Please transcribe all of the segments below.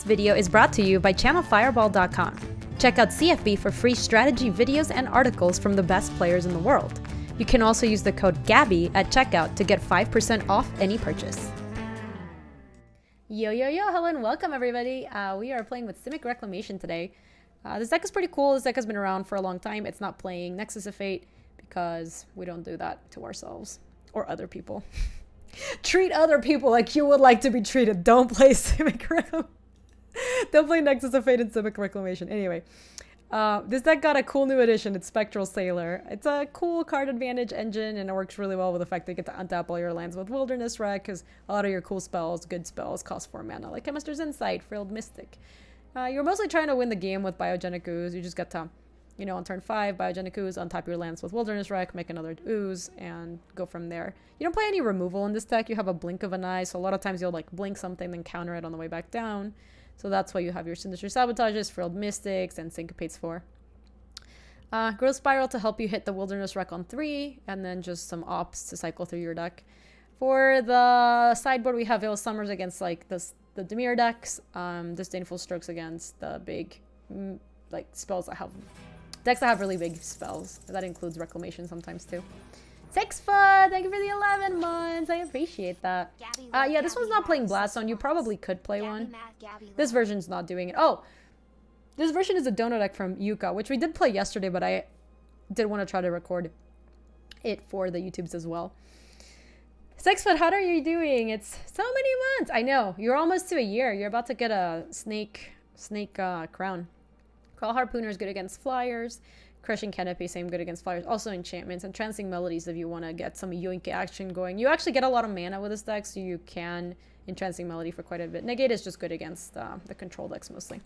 This video is brought to you by channelfireball.com. Check out CFB for free strategy videos and articles from the best players in the world. You can also use the code Gaby at checkout to get 5% off any purchase. Yo, hello and welcome everybody. We are playing with Simic Reclamation today. This deck is pretty cool. This deck has been around for a long time. It's not playing Nexus of Fate because we don't do that to ourselves or other people. Treat other people like you would like to be treated. Don't play Simic Reclamation. Don't play Nexus of Fate and Simic Reclamation. Anyway, this deck got a cool new addition. It's Spectral Sailor. It's a cool card advantage engine, and it works really well with the fact that you get to untap all your lands with Wilderness Wreck, because a lot of your cool spells, good spells, cost 4 mana, like Chemister's Insight, Frilled Mystic. You're mostly trying to win the game with Biogenic Ooze. You just get to, you know, on turn 5, Biogenic Ooze, untap your lands with Wilderness Wreck, make another Ooze, and go from there. You don't play any removal in this deck. You have a Blink of an Eye, so a lot of times you'll like blink something, then counter it on the way back down. So that's why you have your Sinister Sabotages, Frilled Mystics, and Syncopates 4. Growth Spiral to help you hit the Wilderness Wreck on 3, and then just some ops to cycle through your deck. For the sideboard, we have Veil Summers against like the Dimir decks, Disdainful Strokes against the big like spells that have decks that have really big spells. That includes Reclamation sometimes too. 6foot, thank you for the 11 months. I appreciate that. Yeah, this one's not playing Blast Zone. You probably could play one. This version's not doing it. Oh, this version is a Dono deck from Yuka, which we did play yesterday, but I did want to try to record it for the YouTubes as well. 6foot, how are you doing? It's so many months. I know, you're almost to a year. You're about to get a snake crown. Crawl Harpooner is good against Flyers. Crushing Canopy, same good against Flyers. Also enchantments and Trancing Melodies if you want to get some yoink action going. You actually get a lot of mana with this deck, so you can Entrancing Melody for quite a bit. Negate is just good against the control decks mostly.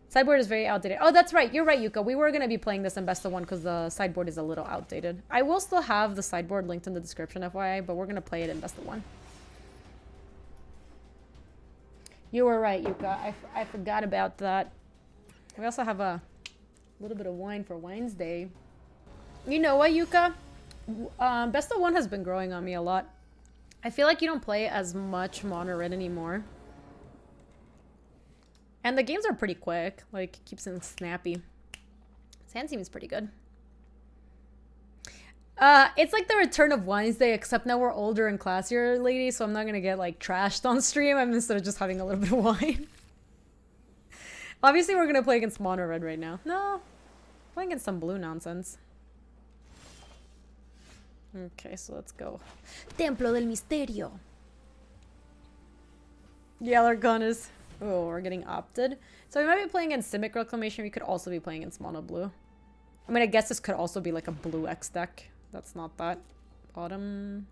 Sideboard is very outdated. Oh, that's right. You're right, Yuka. We were going to be playing this in Best of 1 because the sideboard is a little outdated. I will still have the sideboard linked in the description, FYI, but we're going to play it in Best of 1. You were right, Yuka. I forgot about that. We also have a little bit of wine for Wine's Day. You know what, Yuka? Best of 1 has been growing on me a lot. I feel like you don't play as much Mono Red anymore. And the games are pretty quick. Like, keeps things snappy. Sand seems pretty good. It's like the return of Wine's Day, except now we're older and classier, lady, so I'm not gonna get, like, trashed on stream. I'm instead of just having a little bit of wine. Obviously, we're gonna play against Mono Red right now. No, playing against some blue nonsense. Okay, so let's go. Templo del Misterio. Yeller gun is... Oh, we're getting opted. So we might be playing against Simic Reclamation. We could also be playing against Mono Blue. I mean, I guess this could also be like a Blue X deck. That's not that. Bottom.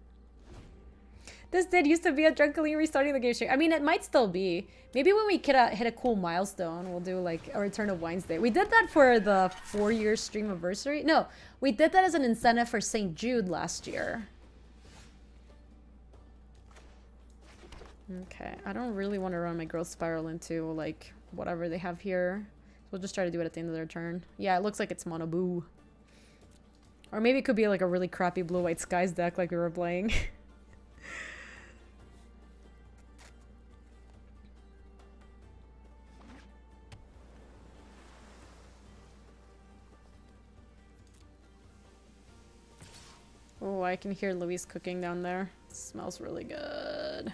This did used to be a drunkenly restarting the game stream. I mean, it might still be. Maybe when we hit a cool milestone, we'll do like a Return of Wine's Day. We did that for the 4-year stream anniversary. No, we did that as an incentive for St. Jude last year. Okay, I don't really want to run my Growth Spiral into like whatever they have here. So we'll just try to do it at the end of their turn. Yeah, it looks like it's Mono Boo. Or maybe it could be like a really crappy Blue-White Skies deck like we were playing. Oh, I can hear Luis cooking down there. It smells really good.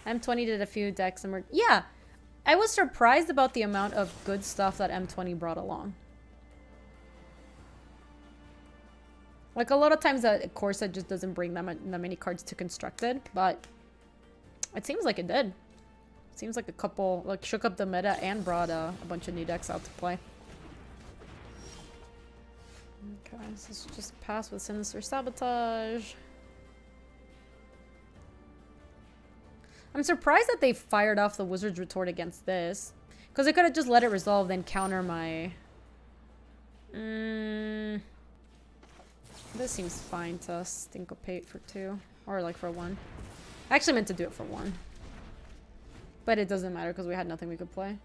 M20 did a few decks and yeah, I was surprised about the amount of good stuff that M20 brought along. Like a lot of times a core set just doesn't bring that many cards to Constructed, but it seems like it did. It seems like a couple like shook up the meta and brought a bunch of new decks out to play. Okay, so let's just pass with Sinister Sabotage. I'm surprised that they fired off the Wizard's Retort against this. Because they could have just let it resolve, then counter my... This seems fine to Syncopate for 2. Or like for 1. I actually meant to do it for 1. But it doesn't matter because we had nothing we could play.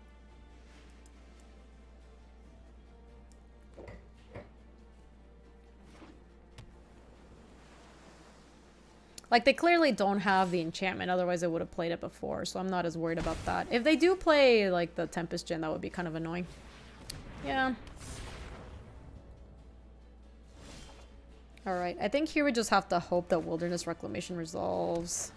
Like, they clearly don't have the enchantment, otherwise I would have played it before, so I'm not as worried about that. If they do play, like, the Tempest Gen, that would be kind of annoying. Yeah. Alright, I think here we just have to hope that Wilderness Reclamation resolves.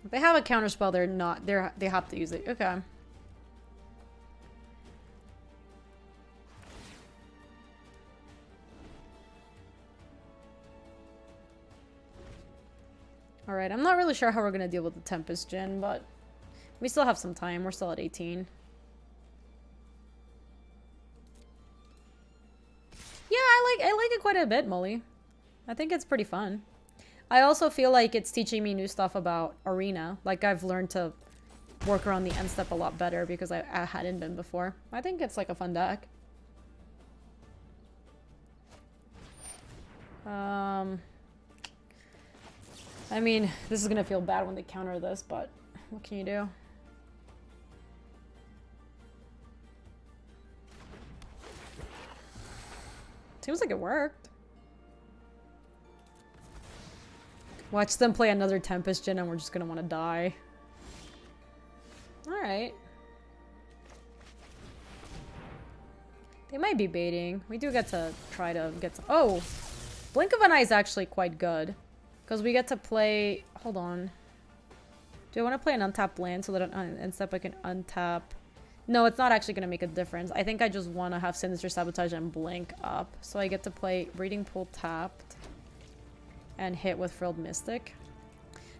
If they have a counterspell, they have to use it. Okay. Alright, I'm not really sure how we're gonna deal with the Tempest Gen, but we still have some time. We're still at 18. Yeah, I like it quite a bit, Molly. I think it's pretty fun. I also feel like it's teaching me new stuff about Arena. Like, I've learned to work around the end step a lot better because I hadn't been before. I think it's like a fun deck. I mean, this is gonna feel bad when they counter this, but what can you do? Seems like it worked. Watch them play another Tempest Gen and we're just gonna want to die. Alright. They might be baiting. We do get to try to get to... Oh! Blink of an Eye is actually quite good. Because we get to play... Hold on. Do I want to play an untapped land so that instead I can untap... No, it's not actually going to make a difference. I think I just want to have Sinister Sabotage and Blink up. So I get to play Breeding Pool tapped. And hit with Frilled Mystic.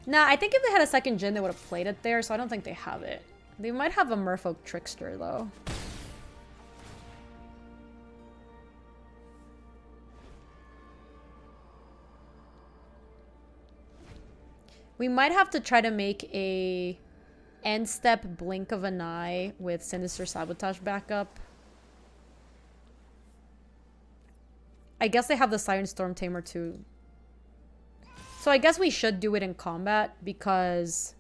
Nah, I think if they had a second Djinn, they would have played it there. So I don't think they have it. They might have a Merfolk Trickster, though. We might have to try to make a end step Blink of an Eye with Sinister Sabotage backup. I guess they have the Siren Storm Tamer too. So I guess we should do it in combat because...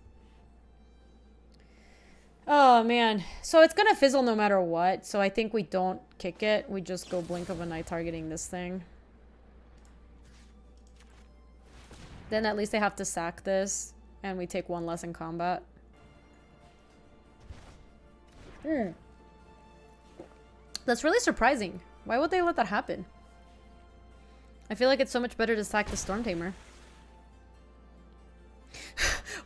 Oh man. So it's gonna fizzle no matter what. So I think we don't kick it. We just go Blink of an Eye targeting this thing. Then at least they have to sack this, and we take one less in combat. That's really surprising. Why would they let that happen? I feel like it's so much better to sack the Storm Tamer.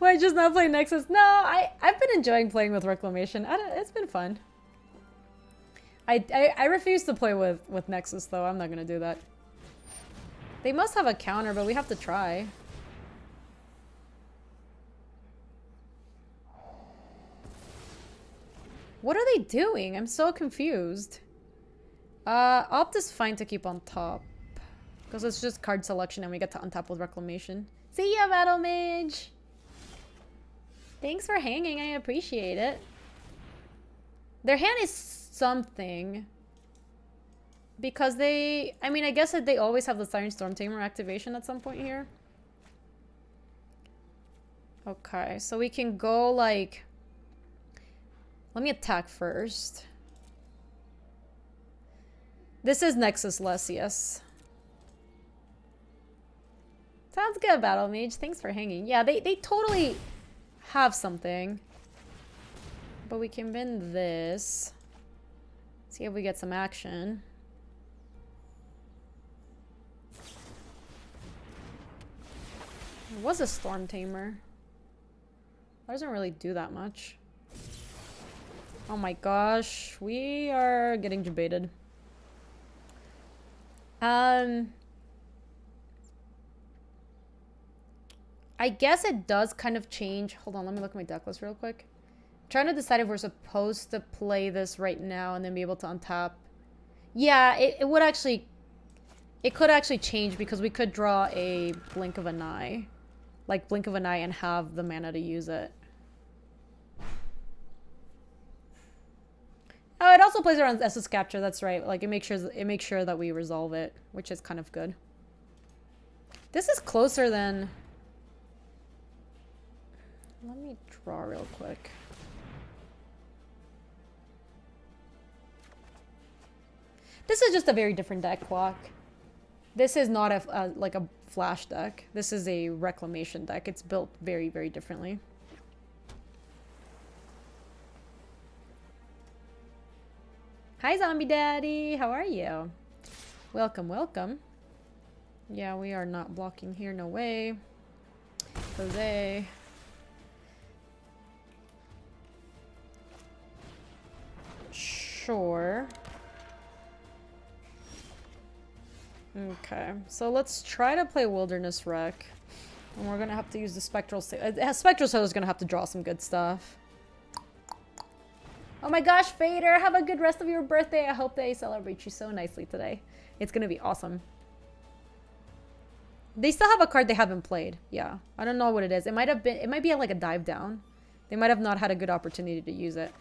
Why just not play Nexus? No, I've been enjoying playing with Reclamation. It's been fun. I refuse to play with Nexus, though. I'm not going to do that. They must have a counter, but we have to try. What are they doing? I'm so confused. Opt is fine to keep on top. Because it's just card selection and we get to untap with Reclamation. See ya, Battle Mage! Thanks for hanging, I appreciate it. Their hand is something. Because they... I mean, I guess that they always have the Siren Storm Tamer activation at some point here. Okay, so we can go like... Let me attack first. This is Nexus-less, yes. Sounds good, Battle Mage. Thanks for hanging. Yeah, they totally have something. But we can bend this. See if we get some action. There was a Storm Tamer. That doesn't really do that much. Oh my gosh, we are getting debated. I guess it does kind of change. Hold on, let me look at my deck list real quick. I'm trying to decide if we're supposed to play this right now and then be able to untap. Yeah, it would actually... It could actually change because we could draw a Blink of an Eye. Like Blink of an Eye and have the mana to use it. Oh, it also plays around Essence Capture, that's right. Like it makes sure that we resolve it, which is kind of good. This is closer than... Let me draw real quick. This is just a very different deck, Clock. This is not like a flash deck. This is a reclamation deck. It's built very, very differently. Hi, Zombie Daddy. How are you? Welcome, welcome. Yeah, we are not blocking here. No way. Jose. Sure. Okay, so let's try to play Wilderness Wreck. And we're gonna have to use the Spectral Sailor. Spectral Sailor's gonna have to draw some good stuff. Oh my gosh, Fader, have a good rest of your birthday. I hope they celebrate you so nicely today. It's gonna be awesome. They still have a card they haven't played. Yeah, I don't know what it is. It might be like a dive down. They might have not had a good opportunity to use it.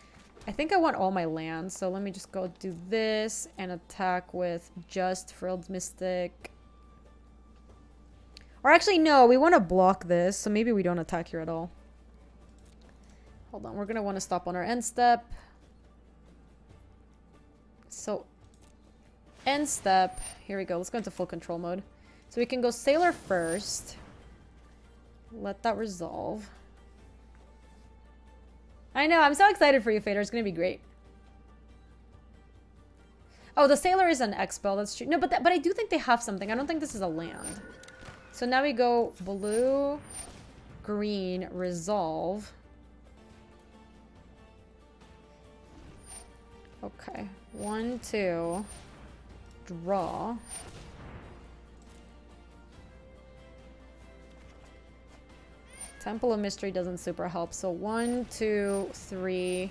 I think I want all my lands, so let me just go do this and attack with just Frilled Mystic. Or actually, no, we want to block this, so maybe we don't attack here at all. Hold on, we're going to want to stop on our end step. So, end step. Here we go. Let's go into full control mode. So we can go Sailor first. Let that resolve. I know, I'm so excited for you, Fader. It's going to be great. Oh, the Sailor is an X-Spell. That's true. No, but I do think they have something. I don't think this is a land. So now we go blue, green, resolve. Okay. 1, 2. Draw. Temple of Mystery doesn't super help. So 1, 2, 3.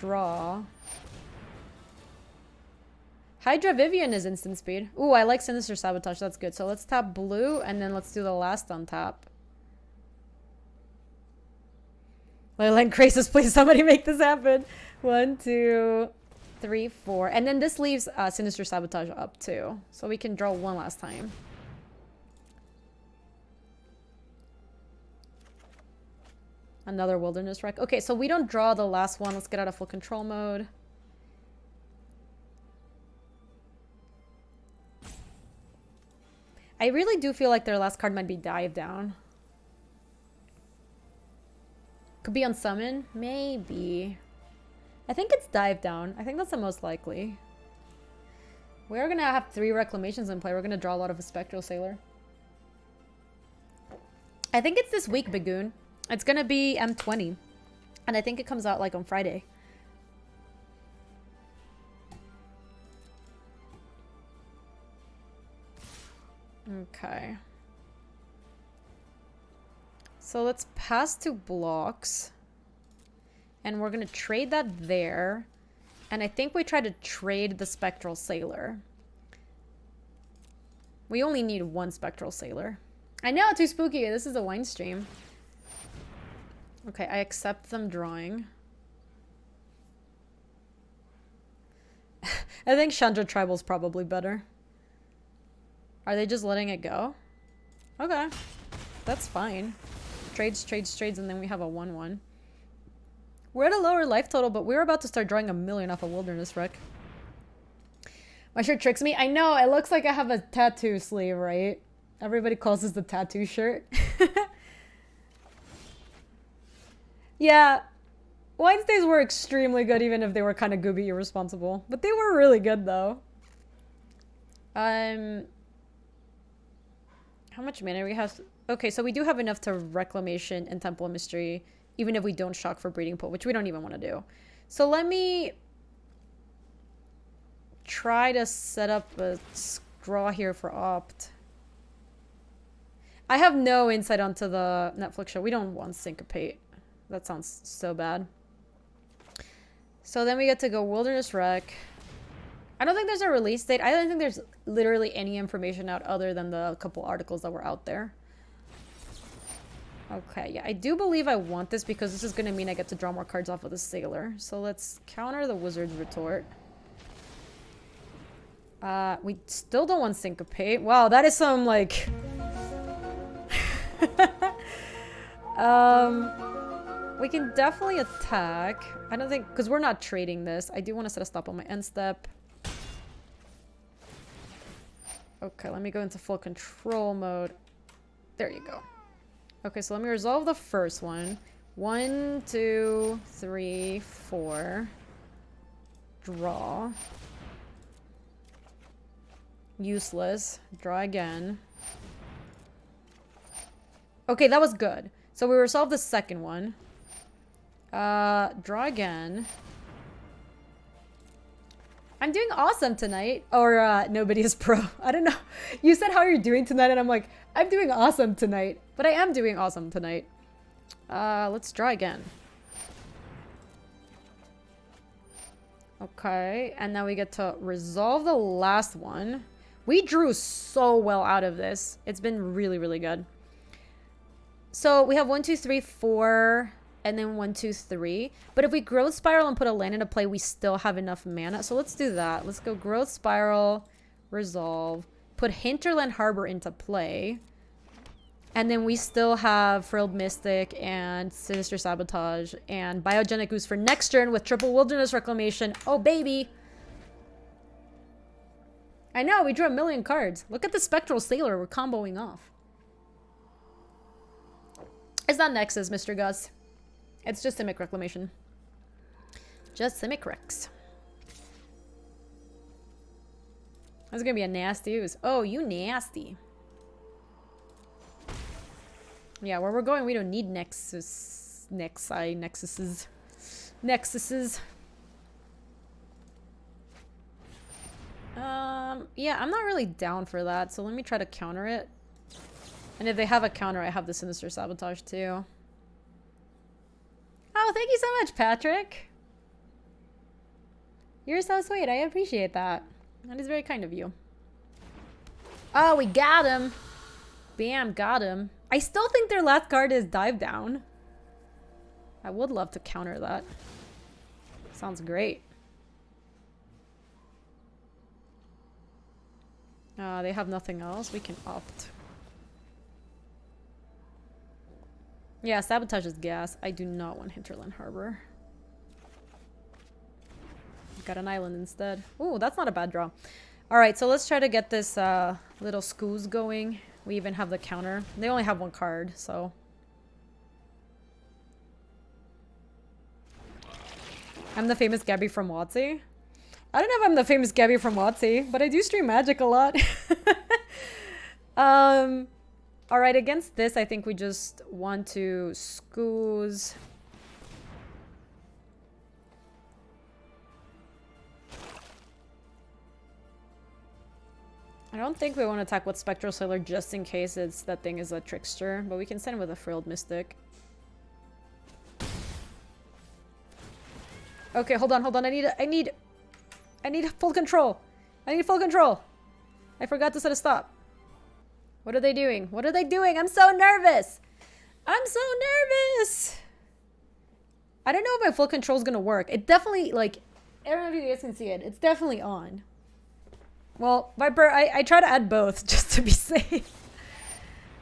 Draw. Hydra Vivian is instant speed. Ooh, I like Sinister Sabotage. That's good. So let's tap blue and then let's do the last untap. Leyland Crisis, please somebody make this happen. 1, 2, 3, 4. And then this leaves Sinister Sabotage up too. So we can draw one last time. Another Wilderness Wreck. Okay, so we don't draw the last one. Let's get out of full control mode. I really do feel like their last card might be Dive Down. Could be on Summon? Maybe. I think it's Dive Down. I think that's the most likely. We're going to have 3 Reclamations in play. We're going to draw a lot of a Spectral Sailor. I think it's this week, Bagoon. It's going to be M20. And I think it comes out like on Friday. Okay. So let's pass 2 blocks. And we're going to trade that there. And I think we try to trade the Spectral Sailor. We only need 1 Spectral Sailor. I know, too spooky. This is a wine stream. Okay, I accept them drawing. I think Chandra Tribal's probably better. Are they just letting it go? Okay. That's fine. Trades, trades, trades, and then we have a 1-1. We're at a lower life total, but we're about to start drawing 1,000,000 off a Wilderness Wreck. My shirt tricks me. I know, it looks like I have a tattoo sleeve, right? Everybody calls this the tattoo shirt. Yeah. Wednesdays were extremely good, even if they were kind of gooby irresponsible. But they were really good, though. How much mana we have? Okay, so we do have enough to Reclamation and Temple of Mystery, even if we don't shock for Breeding Pool, which we don't even want to do. So let me try to set up a draw here for Opt. I have no insight onto the Netflix show. We don't want Syncopate. That sounds so bad. So then we get to go Wilderness Wreck. I don't think there's a release date. I don't think there's literally any information out other than the couple articles that were out there. Okay, yeah, I do believe I want this because this is going to mean I get to draw more cards off of the Sailor. So let's counter the Wizard's Retort. We still don't want Syncopate. Wow, that is some, like... we can definitely attack. I don't think... Because we're not trading this. I do want to set a stop on my end step. Okay, let me go into full control mode. There you go. Okay, so let me resolve the first one. 1, 2, 3, 4. Draw. Useless. Draw again. Okay, that was good. So we resolved the second one. Draw again. I'm doing awesome tonight. Or, nobody is pro. I don't know. You said how you're doing tonight, and I'm like, I'm doing awesome tonight. But I am doing awesome tonight. Let's draw again. Okay, and now we get to resolve the last one. We drew so well out of this. It's been really, really good. So we have 1, 2, 3, 4, and then 1, 2, 3. But if we growth spiral and put a land into play, we still have enough mana. So let's do that. Let's go growth spiral, resolve, put Hinterland Harbor into play. And then we still have Frilled Mystic and Sinister Sabotage and Biogenic Ooze for next turn with triple Wilderness Reclamation. Oh, baby. I know, we drew a million cards. Look at the Spectral Sailor we're comboing off. It's not Nexus, Mr. Gus. It's just Simic Reclamation. Just Simic Rex. That's gonna be a nasty ooze. Oh, you nasty. Yeah, where we're going, we don't need Nexuses. Nexuses. Yeah, I'm not really down for that, so let me try to counter it. And if they have a counter, I have the Sinister Sabotage too. Oh, thank you so much, Patrick. You're so sweet. I appreciate that. That is very kind of you. Oh, we got him. Bam, got him. I still think their last card is Dive Down. I would love to counter that. Sounds great. They have nothing else. We can opt. Yeah, Sabotage is gas. I do not want Hinterland Harbor. Got an island instead. Ooh, that's not a bad draw. Alright, so let's try to get this little Scoos going. We even have the counter. They only have one card, so. I'm the famous Gaby from WotC. I don't know if I'm the famous Gaby from WotC, but I do stream Magic a lot. Alright, against this, I think we just want to Scoos. I don't think we want to attack with Spectral Sailor just in case that thing is a Trickster, but we can send with a Frilled Mystic. Okay, hold on. I need full control. I need full control. I forgot to set a stop. What are they doing? What are they doing? I'm so nervous. I'm so nervous. I don't know if my full control is gonna work. It definitely, like, I don't know if you guys can see it. It's definitely on. Well, Viper, I try to add both just to be safe.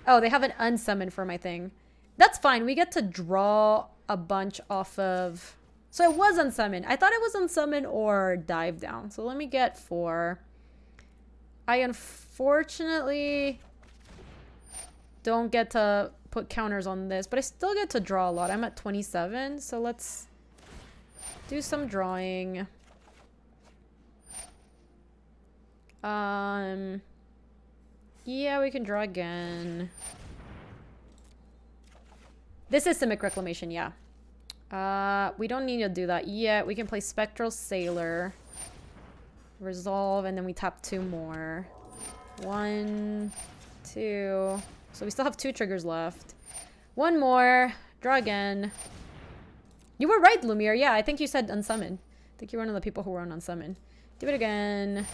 Oh, they have an unsummon for my thing. That's fine. We get to draw a bunch off of... So it was unsummon. I thought it was unsummon or dive down. So let me get 4. I unfortunately don't get to put counters on this, but I still get to draw a lot. I'm at 27, so let's do some drawing. Yeah, we can draw again. This is Simic Reclamation, yeah. We don't need to do that yet. We can play Spectral Sailor. Resolve, and then we tap 2 more. 1, 2. So we still have 2 triggers left. 1 more. Draw again. You were right, Lumiere. Yeah, I think you said unsummon. I think you were one of the people who were on unsummon. Do it again.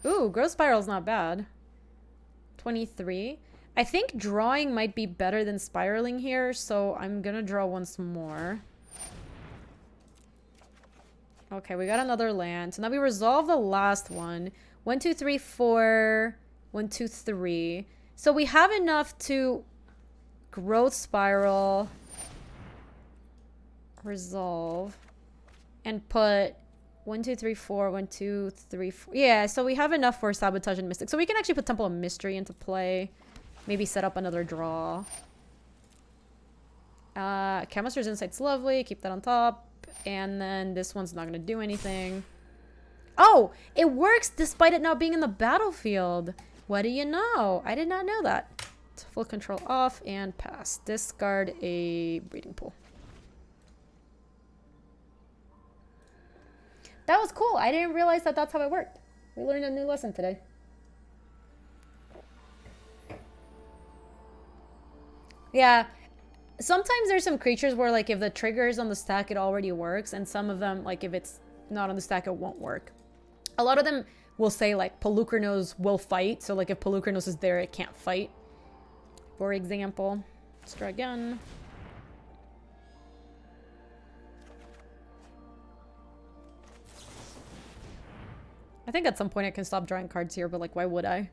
Ooh, Growth Spiral's not bad. 23. I think drawing might be better than spiraling here, so I'm gonna draw once more. Okay, we got another land. So now we resolve the last one. 1, 2, 3, 4. 1, 2, 3. So we have enough to Growth Spiral, resolve, and put 1, 2, 3, 4. 1, 2, 3, 4. Yeah, so we have enough for Sabotage and Mystic. So we can actually put Temple of Mystery into play. Maybe set up another draw. Chemister's Insight's lovely. Keep that on top. And then this one's not going to do anything. Oh! It works despite it not being in the battlefield. What do you know? I did not know that. Full control off and pass. Discard a breeding pool. That was cool. I didn't realize that that's how it worked. We learned a new lesson today. Yeah. Sometimes there's some creatures where, like, if the trigger is on the stack, it already works. And some of them, like, if it's not on the stack, it won't work. A lot of them will say, like, Pelucranos will fight. So, like, if Pelucranos is there, it can't fight. For example. Let's try again. I think at some point I can stop drawing cards here, but, like, why would I?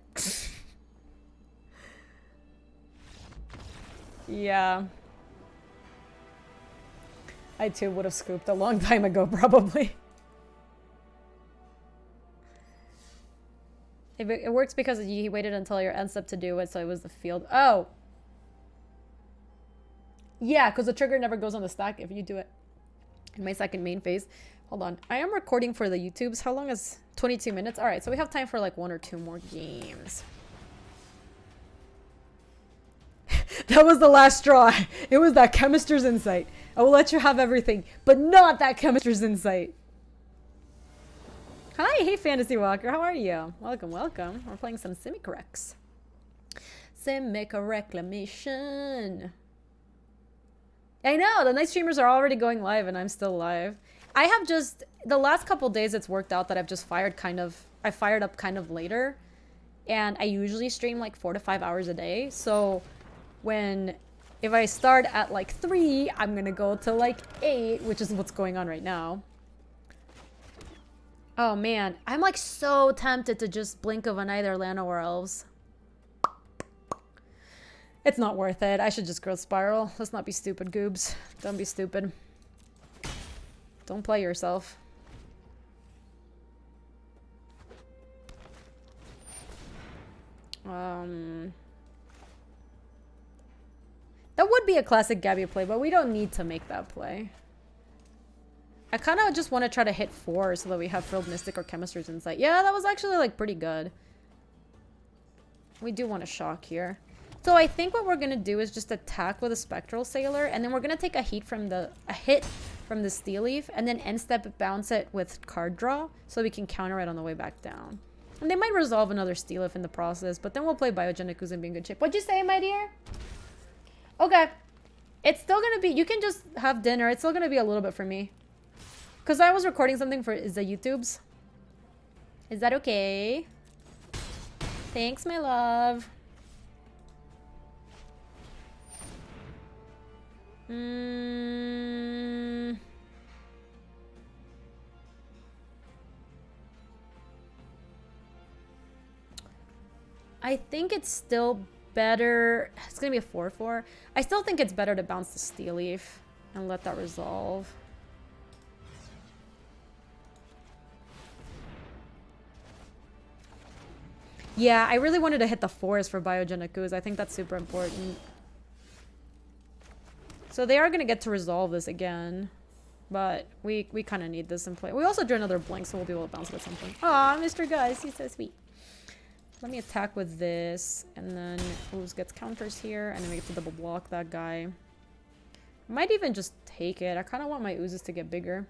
Yeah. I too would have scooped a long time ago, probably. It works because he waited until your end step to do it, so it was the field. Oh! Yeah, because the trigger never goes on the stack if you do it in my second main phase. Hold on. I am recording for the YouTubes. How long is 22 minutes? Alright, so we have time for like 1 or 2 more games. That was the last straw. It was that Chemister's Insight. I will let you have everything, but not that Chemister's Insight. Hi, hey Fantasy Walker, how are you? Welcome, welcome. We're playing some Simic Recs. Simic Reclamation. I know, the night streamers are already going live and I'm still live. I have just, the last couple days it's worked out that I've just fired up kind of later. And I usually stream like 4 to 5 hours a day. So if I start at like 3, I'm gonna go to like 8, which is what's going on right now. Oh man, I'm like so tempted to just blink of an eye their Lano or Elves. It's not worth it. I should just Growth Spiral. Let's not be stupid, goobs. Don't be stupid. Don't play yourself. That would be a classic Gaby play, but we don't need to make that play. I kind of just want to try to hit 4 so that we have Frilled Mystic or Chemister's Insight. Yeah, that was actually like pretty good. We do want to shock here. So I think what we're going to do is just attack with a Spectral Sailor, and then we're going to take a hit from the Steel Leaf, and then end step bounce it with card draw so we can counter it on the way back down. And they might resolve another Steel Leaf in the process, but then we'll play Biogenic Ooze and be in good shape. What'd you say, my dear? Okay. It's still going to be, you can just have dinner. It's still going to be a little bit for me. Because I was recording something for the YouTubes. Is that okay? Thanks, my love. I think it's still better. It's going to be a 4/4. I still think it's better to bounce the Steel Leaf and let that resolve. Yeah, I really wanted to hit the 4s for Biogenic Ooze. I think that's super important. So they are going to get to resolve this again. But we kind of need this in play. We also drew another blank, so we'll be able to bounce it at some point. Aw, Mr. Guys, he's so sweet. Let me attack with this. And then Ooze gets counters here. And then we get to double block that guy. I might even just take it. I kind of want my Oozes to get bigger.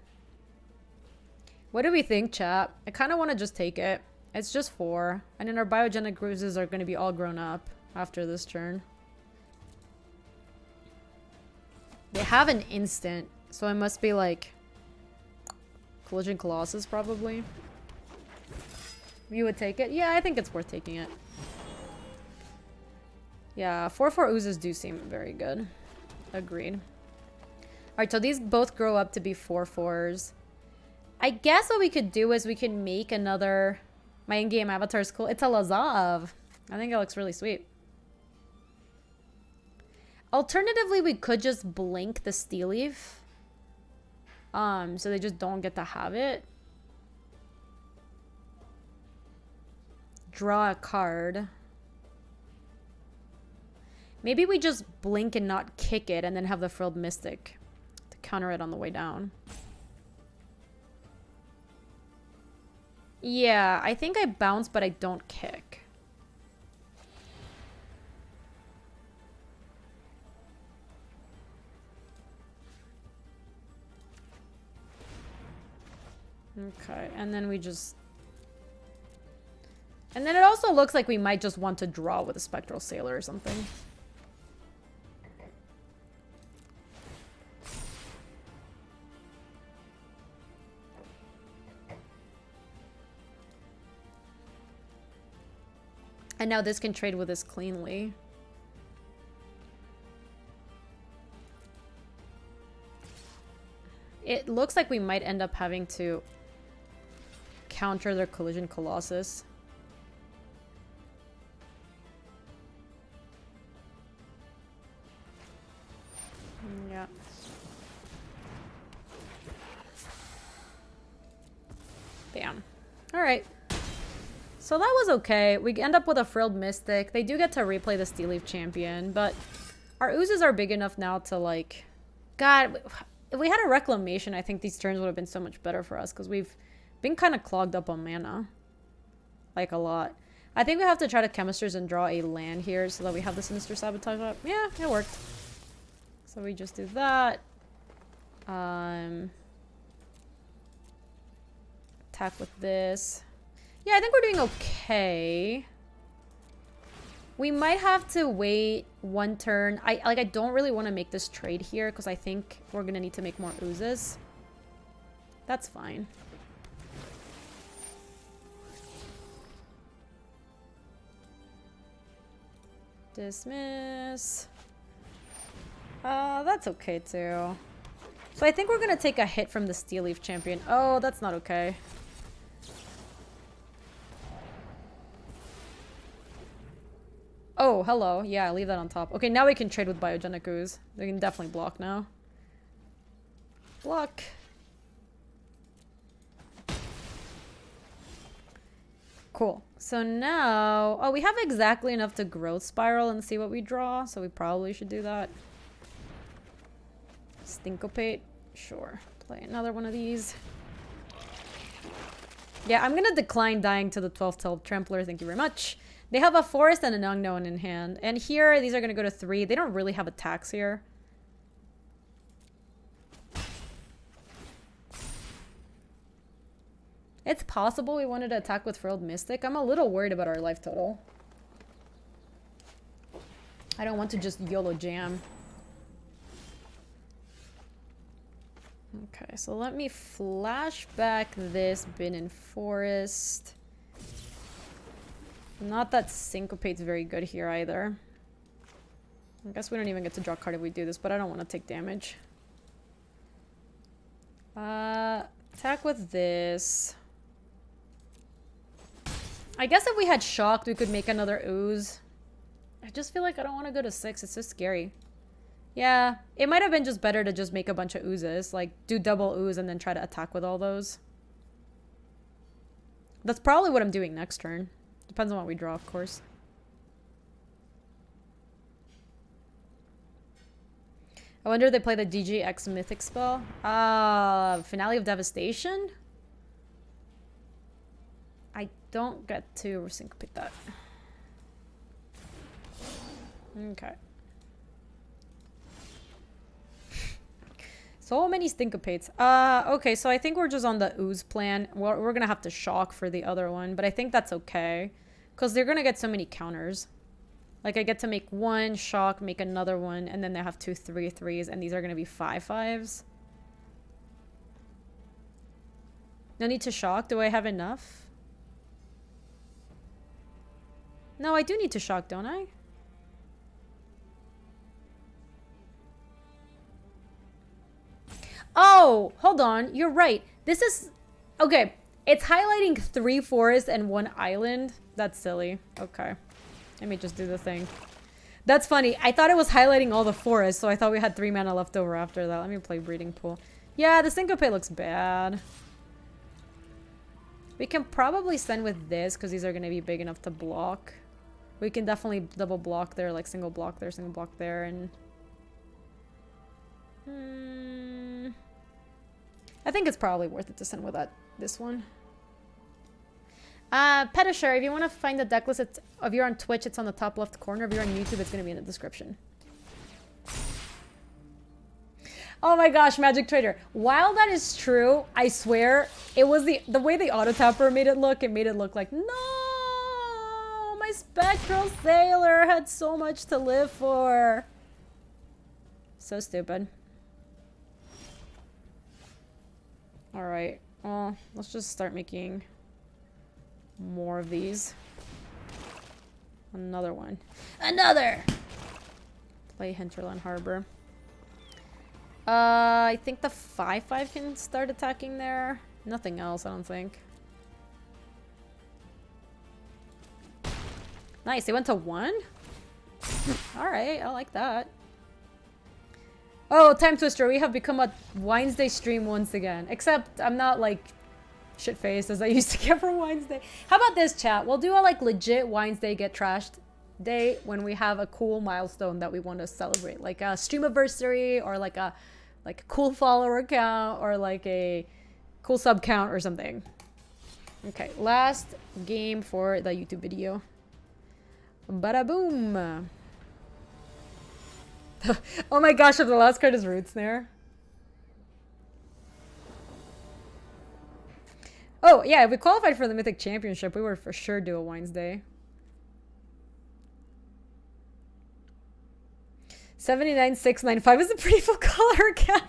What do we think, chat? I kind of want to just take it. It's just 4. And then our Biogenic Oozes are going to be all grown up after this turn. They have an instant, so it must be like Collision Colossus probably. You would take it? Yeah, I think it's worth taking it. Yeah, 4/4 Oozes do seem very good. Agreed. Alright, so these both grow up to be 4/4s. I guess what we could do is we can make another... My in-game avatar is cool. It's a Lazav. I think it looks really sweet. Alternatively, we could just blink the Steel Leaf. So they just don't get to have it. draw a card. Maybe we just blink and not kick it and then have the Frilled Mystic to counter it on the way down. Yeah, I think I bounce, but I don't kick. Okay, and then we just... And then it also looks like we might just want to draw with a Spectral Sailor or something. And now this can trade with us cleanly. It looks like we might end up having to counter their Collision Colossus. Yeah. Bam. Alright. So that was okay. We end up with a Frilled Mystic. They do get to replay the Steel Leaf Champion, but our oozes are big enough now to, like... God, if we had a Reclamation, I think these turns would have been so much better for us, because we've been kind of clogged up on mana. Like, a lot. I think we have to try to Chemisters and draw a land here so that we have the Sinister Sabotage up. Yeah, it worked. So we just do that. Attack with this. Yeah, I think we're doing okay. We might have to wait one turn. I don't really want to make this trade here because I think we're gonna need to make more oozes. That's fine. Dismiss. That's okay too. So I think we're gonna take a hit from the Steel Leaf Champion. Oh, that's not okay. Oh, hello. Yeah, leave that on top. Okay, now we can trade with Biogenic Ooze. They can definitely block now. Block. Cool. So now... Oh, we have exactly enough to Growth Spiral and see what we draw, so we probably should do that. Syncopate. Sure. Play another one of these. Yeah, I'm gonna decline dying to the 12-tailed Trampler. Thank you very much. They have a Forest and an Unknown in hand. And here, these are going to go to 3. They don't really have attacks here. It's possible we wanted to attack with Frilled Mystic. I'm a little worried about our life total. I don't want to just YOLO jam. Okay, so let me flash back this Bin and Forest. Not that Syncopate's very good here either. I guess we don't even get to draw a card if we do this, but I don't want to take damage. Attack with this. I guess if we had Shocked, we could make another Ooze. I just feel like I don't want to go to 6. It's so scary. Yeah, it might have been just better to just make a bunch of Oozes. Like, do double Ooze and then try to attack with all those. That's probably what I'm doing next turn. Depends on what we draw, of course. I wonder if they play the DGX Mythic spell. Finale of Devastation? I don't get to syncopate that. Okay. So many syncopates. Okay, so I think we're just on the Ooze plan. We're gonna have to shock for the other one, but I think that's okay. Because they're gonna get so many counters. Like, I get to make one, shock, make another one, and then they have 2 3/3s, and these are gonna be 5/5s. No need to shock. Do I have enough? No, I do need to shock, don't I? Oh, hold on. You're right. This is... Okay. It's highlighting 3 forests and 1 island. That's silly. Okay. Let me just do the thing. That's funny. I thought it was highlighting all the forests, so I thought we had 3 mana left over after that. Let me play Breeding Pool. Yeah, the Syncopate looks bad. We can probably send with this because these are going to be big enough to block. We can definitely double block there, like single block there, and... I think it's probably worth it to send with this one. Pedisher, if you want to find the deck list, if you're on Twitch, it's on the top left corner. If you're on YouTube, it's going to be in the description. Oh my gosh, Magic Trader. While that is true, I swear, it was the way the auto tapper made it look like, no, my Spectral Sailor had so much to live for. So stupid. All right, well, let's just start making more of these. Another one. Another! Play Hinterland Harbor. I think the 5/5 can start attacking there. Nothing else, I don't think. Nice, they went to 1? Alright, I like that. Oh, Time Twister, we have become a Wednesday stream once again. Except I'm not like shit-faced as I used to get for Wednesday. How about this, chat? We'll do a like legit Wednesday get trashed day when we have a cool milestone that we want to celebrate. Like a stream anniversary or like a cool follower count or like a cool sub count or something. Okay, last game for the YouTube video. Bada boom. Oh my gosh, if the last card is Root Snare. Oh yeah, if we qualified for the Mythic Championship, we would for sure do a Wednesday. 79695 is a pretty full color account.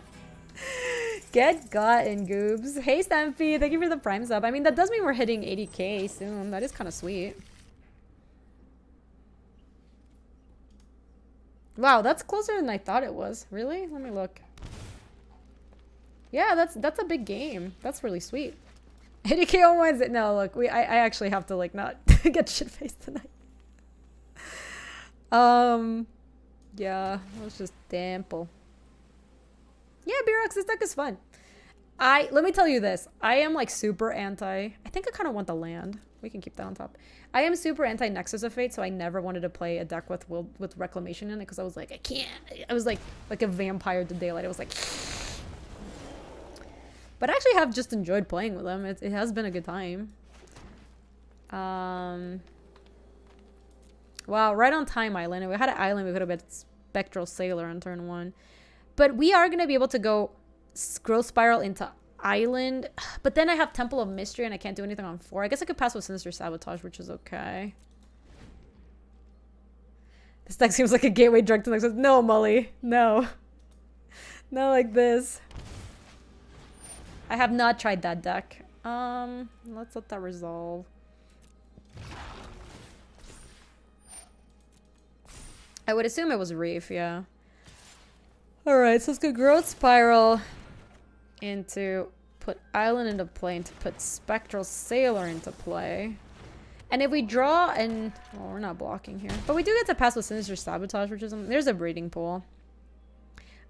Get gotten, Goobs. Hey, Stampy, thank you for the Prime sub. I mean, that does mean we're hitting 80k soon. That is kind of sweet. Wow, that's closer than I thought it was. Really? Let me look. Yeah, that's a big game. That's really sweet. 80k on Wednesday. No, look, I actually have to like not get shit-faced tonight. Yeah, it was just dample. Yeah, Birox, this deck is fun. Let me tell you this. I am like super anti... I think I kind of want the land. We can keep that on top. I am super anti Nexus of Fate, so I never wanted to play a deck with Reclamation in it because I was like, I can't. I was like a vampire to daylight. I was like... But I actually have just enjoyed playing with them. It has been a good time. Wow, right on time, Island. If we had an Island, we could have been Spectral Sailor on turn 1. But we are going to be able to go Growth Spiral into Island. But then I have Temple of Mystery and I can't do anything on 4. I guess I could pass with Sinister Sabotage, which is okay. This deck seems like a gateway drug to Nexus. No, Molly. No. Not like this. I have not tried that deck. Let's let that resolve. I would assume it was Reef, yeah. Alright, so let's go Growth Spiral into put Island into play and to put Spectral Sailor into play. And if we draw and... Well, we're not blocking here. But we do get to pass with Sinister Sabotage, which is... There's a breeding pool.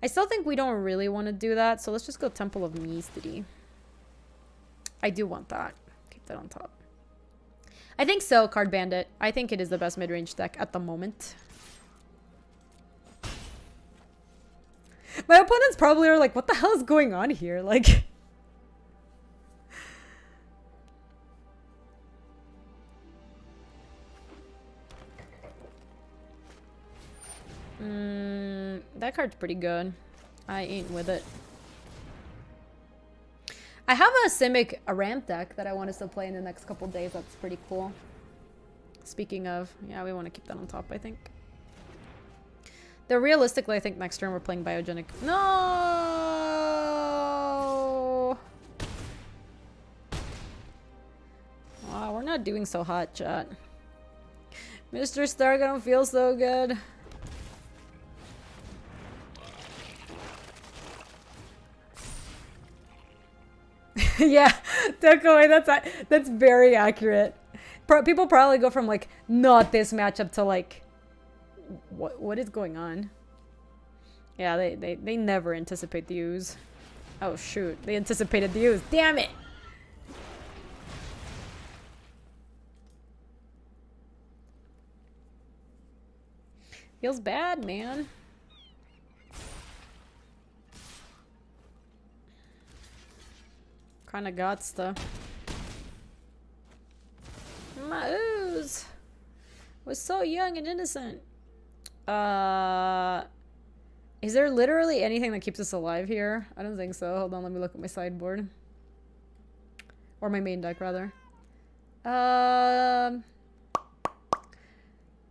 I still think we don't really want to do that, so let's just go Temple of Mystery. I do want that. Keep that on top. I think so, Card Bandit. I think it is the best mid-range deck at the moment. My opponents probably are like, what the hell is going on here? Like... that card's pretty good. I ain't with it. I have a Simic ramp deck that I want us to play in the next couple days. That's pretty cool. Speaking of, yeah, we want to keep that on top, I think. Though realistically, I think next turn we're playing Biogenic. No! Wow, we're not doing so hot, chat. Mr. Stark, I don't feel so good. Yeah, Decoy, that's very accurate. People probably go from like not this matchup to like what is going on? Yeah, they never anticipate the ooze. Oh shoot, they anticipated the ooze. Damn it! Feels bad, man. Kinda got stuff. My ooze was so young and innocent. Is there literally anything that keeps us alive here? I don't think so. Hold on, let me look at my sideboard. Or my main deck, rather.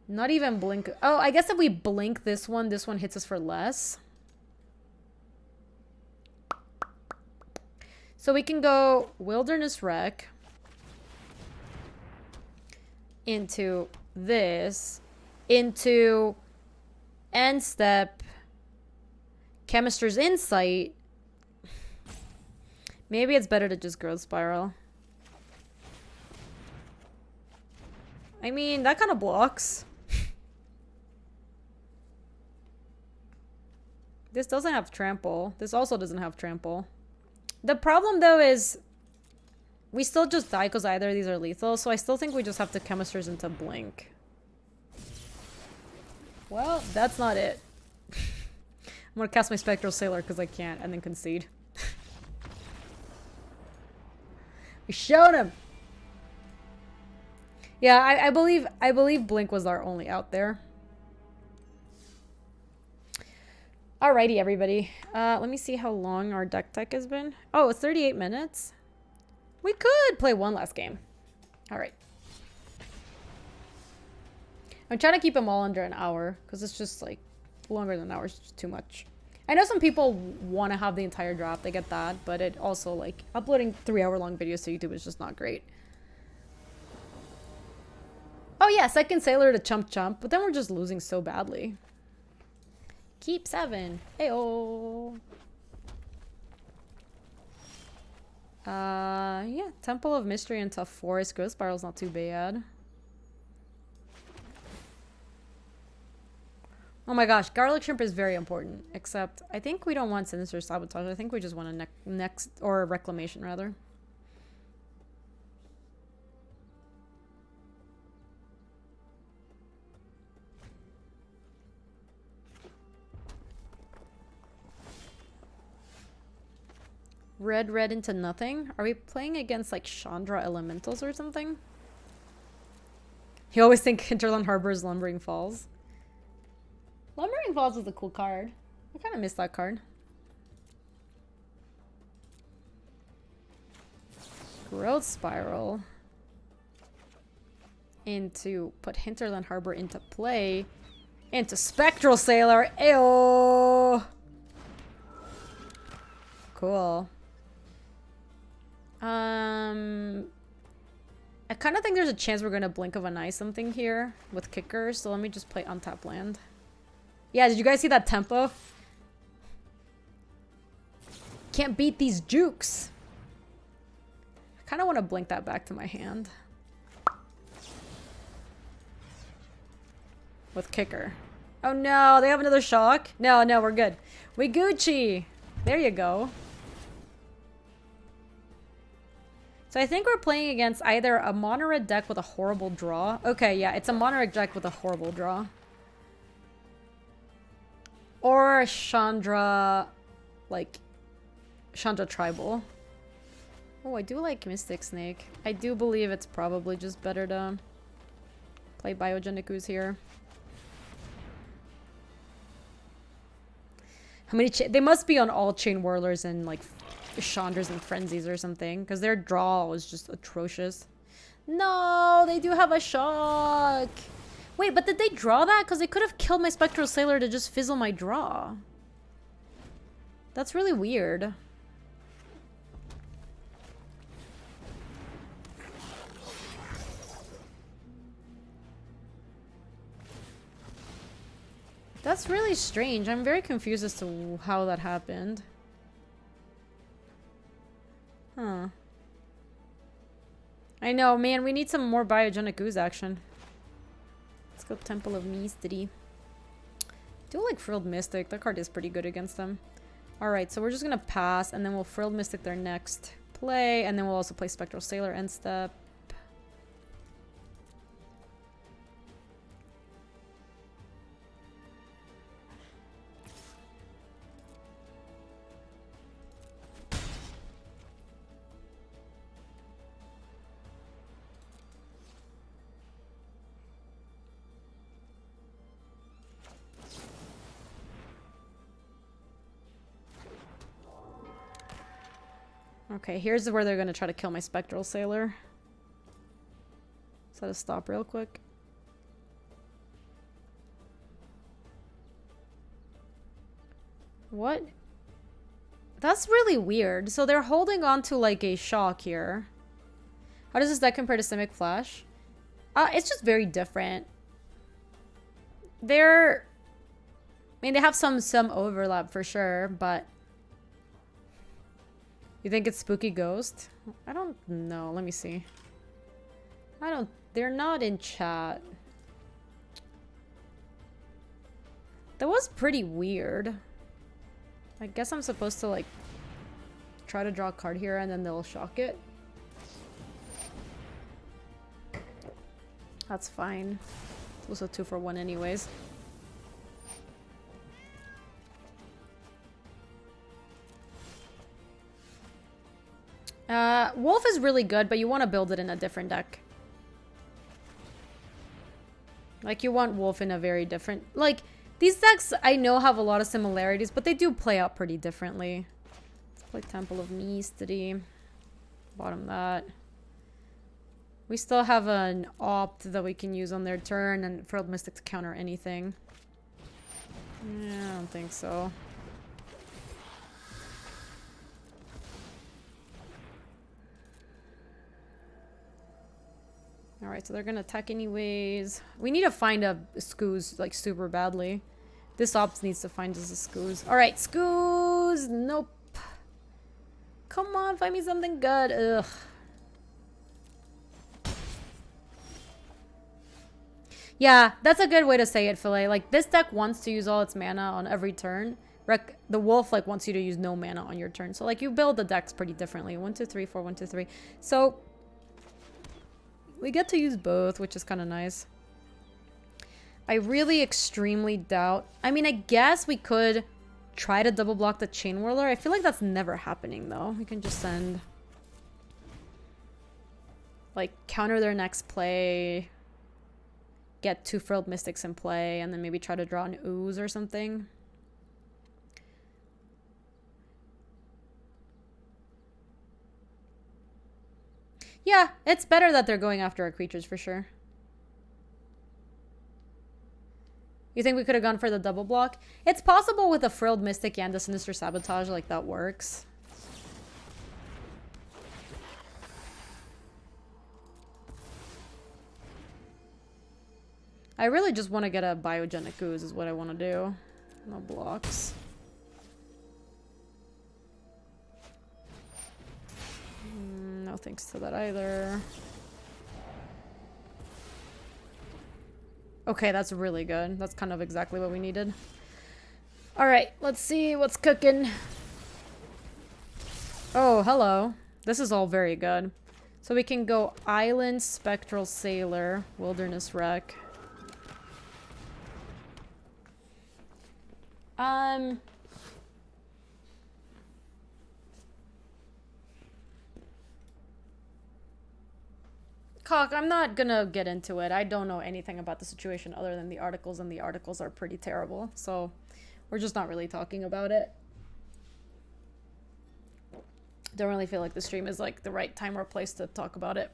Not even blink. Oh, I guess if we blink this one hits us for less. So we can go Wilderness Wreck into this, into End Step, Chemister's Insight. Maybe it's better to just Growth Spiral. I mean, that kind of blocks. This doesn't have Trample. This also doesn't have Trample. The problem, though, is we still just die because either of these are lethal, so I still think we just have to Chemisters into Blink. Well, that's not it. I'm gonna cast my Spectral Sailor because I can't, and then concede. We showed him! Yeah, I believe Blink was our only out there. Alrighty, everybody. Let me see how long our deck tech has been. Oh, it's 38 minutes. We could play one last game. Alright. I'm trying to keep them all under an hour, because it's just, like, longer than an hour is just too much. I know some people want to have the entire draft. I get that, but it also, like, uploading 3-hour-long videos to YouTube is just not great. Oh, yeah, second Sailor to Chump, but then we're just losing so badly. Keep 7. Ayo. Yeah, Temple of Mystery into Forest. Growth Spiral's not too bad. Oh my gosh, Garlic Shrimp is very important. Except, I think we don't want Sinister Sabotage. I think we just want a next, or Reclamation, rather. Red into nothing? Are we playing against like Chandra Elementals or something? You always think Hinterland Harbor is Lumbering Falls. Lumbering Falls is a cool card. I kind of miss that card. Growth Spiral. Into put Hinterland Harbor into play. Into Spectral Sailor. Ayo! Cool. I kind of think there's a chance we're going to Blink of an Eye something here with kickers, so let me just play untap land. Yeah, did you guys see that tempo? Can't beat these jukes. I kind of want to Blink that back to my hand. With kicker. Oh no, they have another shock? No, we're good. We Gucci! There you go. So I think we're playing against either a mono red deck with a horrible draw. Okay, yeah, it's a mono red deck with a horrible draw. Or Chandra, like, Chandra Tribal. Oh, I do like Mystic Snake. I do believe it's probably just better to play Biogenic Ooze here. How many they must be on all Chain Whirlers and like Chandras and Frenzies or something, because their draw was just atrocious. No, they do have a shock. Wait, but did they draw that? Because they could have killed my Spectral Sailor to just fizzle my draw. That's really weird. That's really strange. I'm very confused as to how that happened. Huh. I know, man. We need some more Biogenic Ooze action. Let's go Temple of Mystery. Do like Frilled Mystic. That card is pretty good against them. Alright, so we're just gonna pass, and then we'll Frilled Mystic their next play, and then we'll also play Spectral Sailor end step. Okay, here's where they're gonna try to kill my Spectral Sailor. Set a stop real quick. What? That's really weird. So they're holding on to like a shock here. How does this deck compare to Simic Flash? It's just very different. I mean, they have some overlap for sure, but you think it's Spooky Ghost? I don't know. Let me see. They're not in chat. That was pretty weird. I guess I'm supposed to like try to draw a card here and then they'll shock it. That's fine. It's also 2 for 1 anyways. Wolf is really good, but you want to build it in a different deck. Like, you want Wolf in a very different... Like, these decks, I know, have a lot of similarities, but they do play out pretty differently. Let's play Temple of Mystery. Bottom that. We still have an Opt that we can use on their turn, and Frilled Mystic to counter anything. Yeah, I don't think so. Alright, so they're gonna attack anyways. We need to find a Skoos, like, super badly. This Ops needs to find us a Skoos. Alright, Skoos! Nope. Come on, find me something good. Ugh. Yeah, that's a good way to say it, Filet. Like, this deck wants to use all its mana on every turn. The Wolf, like, wants you to use no mana on your turn. So, like, you build the decks pretty differently. 1, 2, 3, 4, 1, 2, 3. So... we get to use both, which is kind of nice. I really extremely doubt... I mean, I guess we could try to double block the Chain Whirler. I feel like that's never happening, though. We can just send... like, counter their next play. Get 2 Frilled Mystics in play. And then maybe try to draw an Ooze or something. Yeah, it's better that they're going after our creatures for sure. You think we could have gone for the double block? It's possible with a Frilled Mystic and a Sinister Sabotage, like, that works. I really just want to get a Biogenic Ooze is what I want to do. No blocks. No thanks to that either. Okay, that's really good. That's kind of exactly what we needed. Alright, let's see what's cooking. Oh, hello. This is all very good. So we can go Island, Spectral Sailor, Wilderness Wreck. Cock, I'm not gonna get into it. I don't know anything about the situation other than the articles, and the articles are pretty terrible. So we're just not really talking about it. Don't really feel like the stream is like the right time or place to talk about it.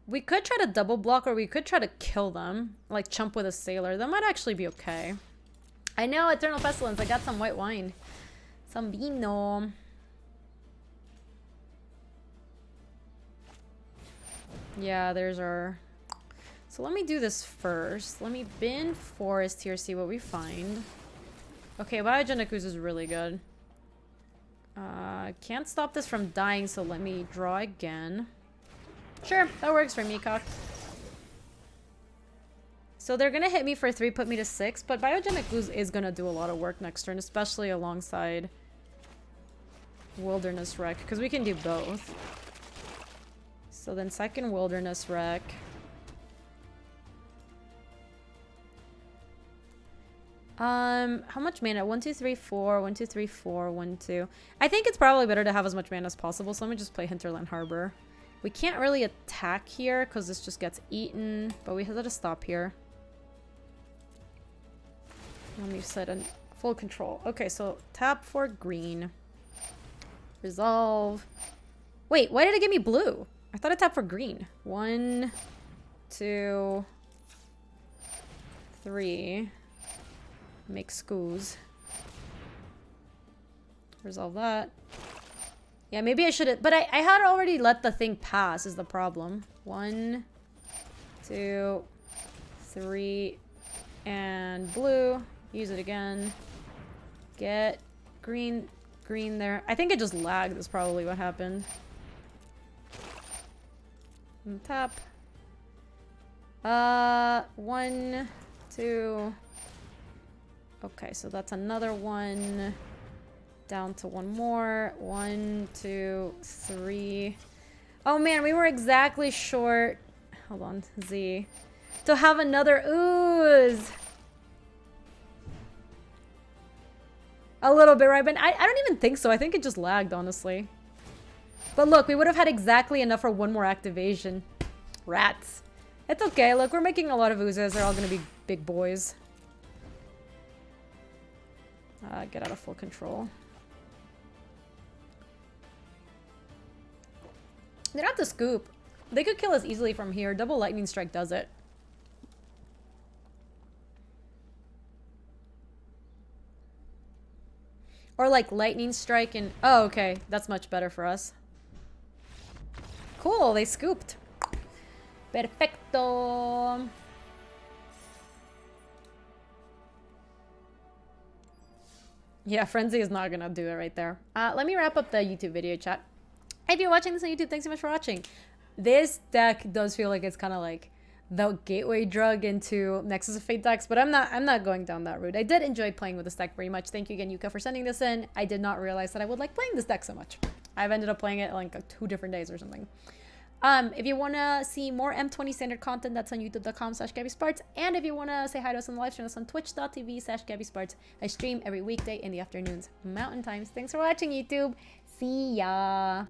We could try to double block, or we could try to kill them. Like, chump with a Sailor. That might actually be okay. I know, Eternal Pestilence. I got some white wine. Some vino. Yeah, there's our... So let me do this first. Let me bin Forest here, see what we find. Okay, Biogenic Ooze is really good. Can't stop this from dying, so let me draw again. Sure, that works for me, Cock. So they're gonna hit me for 3, put me to 6, but Biogenic Ooze is gonna do a lot of work next turn, especially alongside Wilderness Wreck, because we can do both. So then second Wilderness Wreck. How much mana? 1, 2, 3, 4, 1, 2, 3, 4, 1, 2. I think it's probably better to have as much mana as possible, so let me just play Hinterland Harbor. We can't really attack here because this just gets eaten, but we have to stop here. Let me set a full control. Okay, so tap for green. Resolve. Wait, why did it give me blue? I thought I tapped for green. 1, 2, 3. Make scoos. Resolve that. Yeah, maybe I should have, but I had already let the thing pass is the problem. 1, 2, 3, and blue. Use it again. Get green there. I think it just lagged is probably what happened. And tap. 1, 2. Okay, so that's another one. Down to one more. 1, 2, 3. Oh man, we were exactly short. Hold on, Z. To have another ooze. A little bit, right? But I don't even think so. I think it just lagged, honestly. But look, we would have had exactly enough for one more activation. Rats. It's okay. Look, we're making a lot of oozes. They're all going to be big boys. Get out of full control. They don't have to scoop. They could kill us easily from here. Double lightning strike does it. Or like lightning strike and... Oh, okay. That's much better for us. Cool. They scooped. Perfecto. Yeah, Frenzy is not gonna do it right there. Let me wrap up the YouTube video, chat. If you're watching this on YouTube, thanks so much for watching. This deck does feel like it's kind of like the gateway drug into Nexus of Fate decks, but I'm not going down that route. I did enjoy playing with this deck very much. Thank you again, Yuka, for sending this in. I did not realize that I would like playing this deck so much. I've ended up playing it like 2 different days or something. If you want to see more M20 standard content, that's on youtube.com/GabySpartz. And if you want to say hi to us on the live stream, that's on twitch.tv/GabySpartz. I stream every weekday in the afternoons, Mountain Times. Thanks for watching, YouTube. See ya.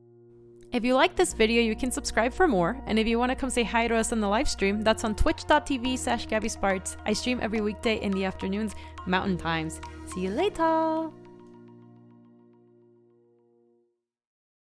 If you like this video, you can subscribe for more. And if you want to come say hi to us on the live stream, that's on twitch.tv/GabySpartz. I stream every weekday in the afternoons, Mountain Times. See you later.